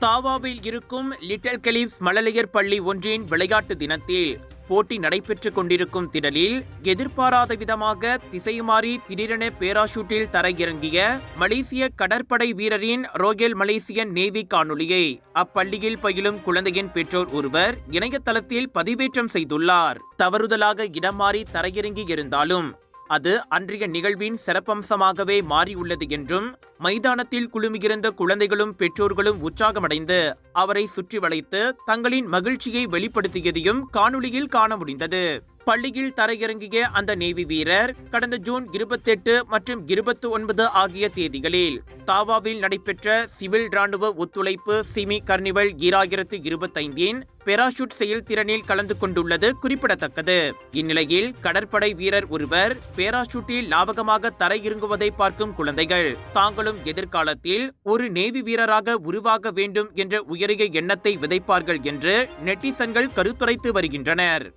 தாவாவில் இருக்கும் லிட்டில் கலீஃப் மழலையர் பள்ளி ஒன்றின் விளையாட்டு தினத்தில் போட்டி நடைபெற்றுக் கொண்டிருக்கும் திடலில் எதிர்பாராத விதமாக திசை மாறி திடீரென பேராஷூட்டில் தரையிறங்கிய மலேசிய கடற்படை வீரரின் ராயல் மலேசியன் நேவி காணொலியை அப்பள்ளியில் பயிலும் குழந்தையின் பெற்றோர் ஒருவர் இணையதளத்தில் பதிவேற்றம் செய்துள்ளார். தவறுதலாக இடம் மாறி தரையிறங்கி இருந்தாலும் அது அன்றைய நிகழ்வின் சிறப்பம்சமாகவே மாறியுள்ளது என்றும், மைதானத்தில் குழுமியிருந்த குழந்தைகளும் பெற்றோர்களும் உற்சாகமடைந்து அவரை சுற்றி வளைத்து தங்களின் மகிழ்ச்சியை வெளிப்படுத்தியதையும் காணொளியில் காண முடிந்தது. பள்ளியில் தரையிறங்கிய அந்த நேவி வீரர் கடந்த ஜூன் 28 மற்றும் 29 ஆகிய தேதிகளில் தாவாவில் நடைபெற்ற சிவில் ராணுவ ஒத்துழைப்பு சிமி கர்னிவல் 2025 பேராஷூட் செயல்திறனில் கலந்து கொண்டுள்ளது குறிப்பிடத்தக்கது. இந்நிலையில் கடற்படை வீரர் ஒருவர் பேராஷூட்டில் லாவகமாக தரையிறங்குவதை பார்க்கும் குழந்தைகள் தாங்களும் எதிர்காலத்தில் ஒரு நேவி வீரராக உருவாக வேண்டும் என்ற உயரிய எண்ணத்தை விதைப்பார்கள் என்று நெட்டிசன்கள் கருத்துரைத்து வருகின்றனர்.